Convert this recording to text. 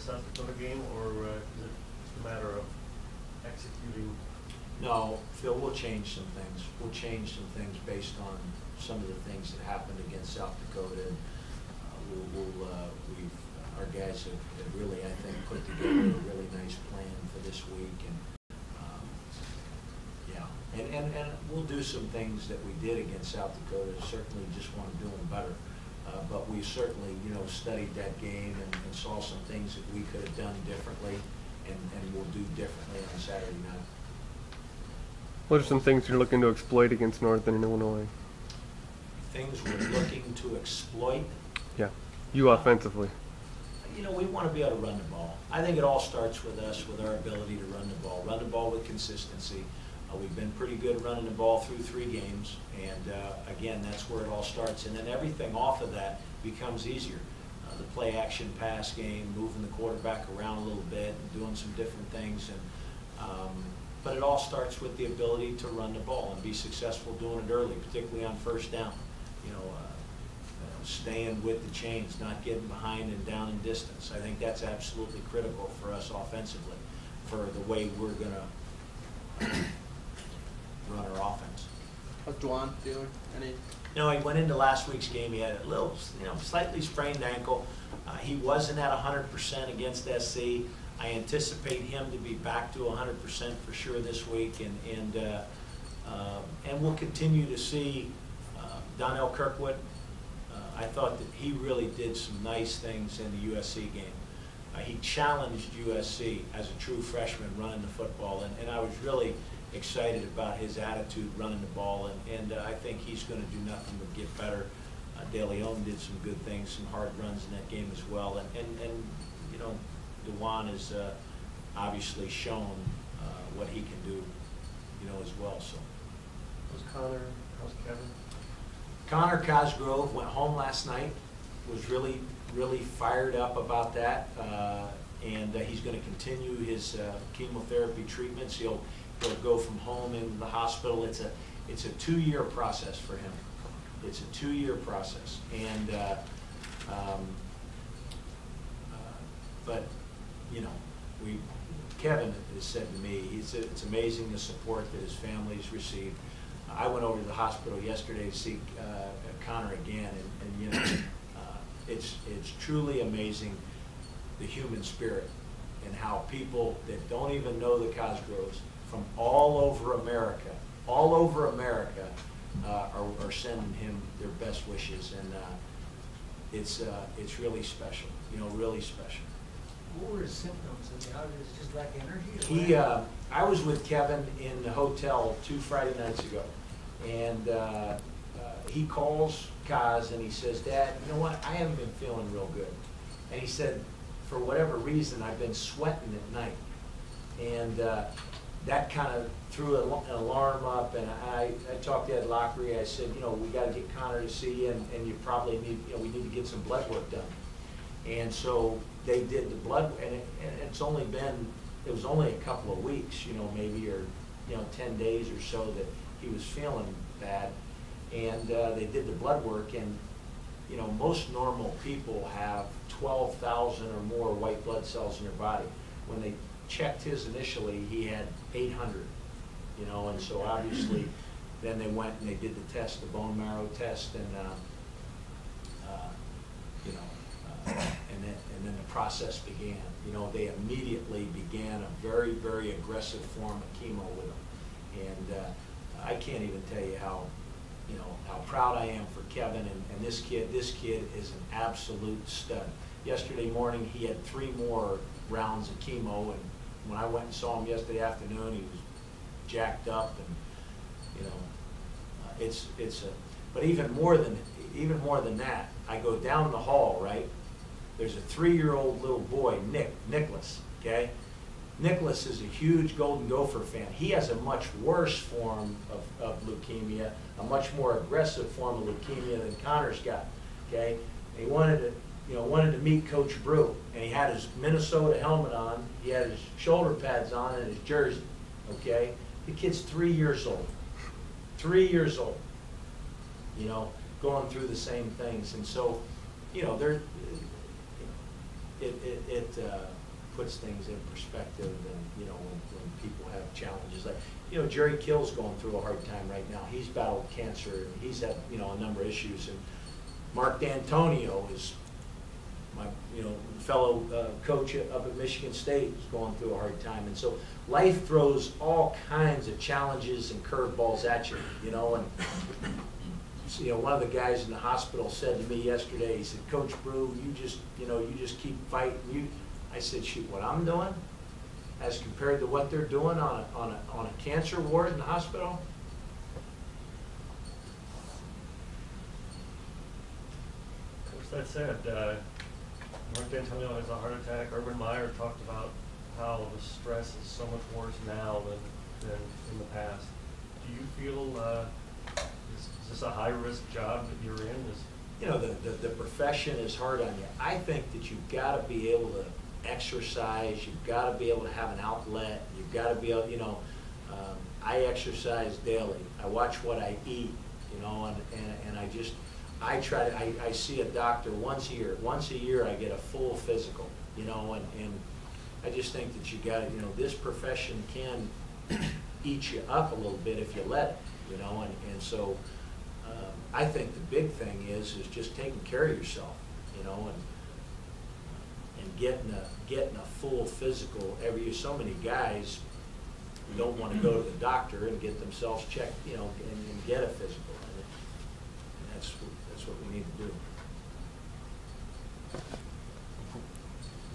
South Dakota game, or is it just a matter of executing? No, Phil, we'll change some things. We'll change some things based on some of the things that happened against South Dakota. Our guys have really, I think, put together a really nice plan for this week, and yeah, and we'll do some things that we did against South Dakota. Certainly, just want to do them better. But we certainly, studied that game and saw some things that we could have done differently, and we'll do differently on Saturday night. What are some things you're looking to exploit against Northern Illinois? Things we're looking to exploit? Yeah, you offensively. We want to be able to run the ball. I think it all starts with us, with our ability to run the ball with consistency. We've been pretty good at running the ball through 3 games, and again, that's where it all starts. And then everything off of that becomes easier. The play action pass game, moving the quarterback around a little bit, and doing some different things. But it all starts with the ability to run the ball and be successful doing it early, particularly on first down. Staying with the chains, not getting behind and down in distance. I think that's absolutely critical for us offensively, for the way we're going to run our offense. How's Dwan feeling? He went into last week's game. He had a little, slightly sprained ankle. He wasn't at 100% against SC. I anticipate him to be back to 100% for sure this week, and we'll continue to see Donnell Kirkwood. I thought that he really did some nice things in the USC game. He challenged USC as a true freshman running the football, and I was really excited about his attitude running the ball, and I think he's going to do nothing but get better. De Leon did some good things, some hard runs in that game as well, and Dewan has obviously shown what he can do, as well. So. How's Connor? How's Kevin? Connor Cosgrove went home last night, was really, really fired up about that, and he's going to continue his chemotherapy treatments. He'll go from home into the hospital. It's a 2-year process for him. It's a 2-year process, and but Kevin has said to me, it's amazing the support that his family's received. I went over to the hospital yesterday to see Connor again, and it's truly amazing, the human spirit, and how people that don't even know the Cosgroves from all over America are sending him their best wishes, and it's really special, really special. What were his symptoms? How did it just lack energy? I was with Kevin in the hotel 2 Friday nights ago, and he calls Kaz and he says, "Dad, you know what? I haven't been feeling real good." And he said, for whatever reason, I've been sweating at night, and that kind of threw an alarm up. And I talked to Ed Lockery. I said, we got to get Connor to see you, and you probably need, we need to get some blood work done. And so they did the blood, and it was only a couple of weeks, maybe, or 10 days or so that he was feeling bad, and they did the blood work, and most normal people have 12,000 or more white blood cells in their body. When they checked his initially, he had 800, and so obviously then they went and they did the test, the bone marrow test, and and then the process began. They immediately began a very, very aggressive form of chemo with him, and I can't even tell you how proud I am for Kevin and this kid. This kid is an absolute stud. Yesterday morning he had 3 more rounds of chemo, and when I went and saw him yesterday afternoon, he was jacked up, and but even more than that, I go down the hall, right? There's a 3-year-old little boy, Nicholas, okay? Nicholas is a huge Golden Gopher fan. He has a much worse form of leukemia, a much more aggressive form of leukemia than Connor's got, okay? He wanted to meet Coach Brew, and he had his Minnesota helmet on, he had his shoulder pads on, and his jersey, okay? The kid's 3 years old, 3 years old, going through the same things, and so, puts things in perspective, and, you know, when people have challenges. Like, you know, Jerry Kill's going through a hard time right now. He's battled cancer, and he's had, you know, a number of issues. And Mark D'Antonio is my, you know, fellow coach up at Michigan State, is going through a hard time. And so life throws all kinds of challenges and curveballs at you, you know. And so, you know, one of the guys in the hospital said to me yesterday, he said, "Coach Brew, you just, you know, you just keep fighting." I said, "Shoot, what I'm doing as compared to what they're doing on a cancer ward in the hospital?" Coach, that said, Mark D'Antonio has a heart attack. Urban Meyer talked about how the stress is so much worse now than in the past. Do you feel, is this a high-risk job that you're in? You know, the profession is hard on you. I think that you've got to be able to exercise, you've got to be able to have an outlet, you've got to be able, you know, I exercise daily. I watch what I eat, you know, and I try to, I see a doctor once a year. Once a year I get a full physical, you know, and I just think that you got to, you know, this profession can eat you up a little bit if you let it, you know, and so I think the big thing is just taking care of yourself, you know, and getting a full physical every year. So many guys don't want to go to the doctor and get themselves checked, you know, and get a physical, and that's what we need to do.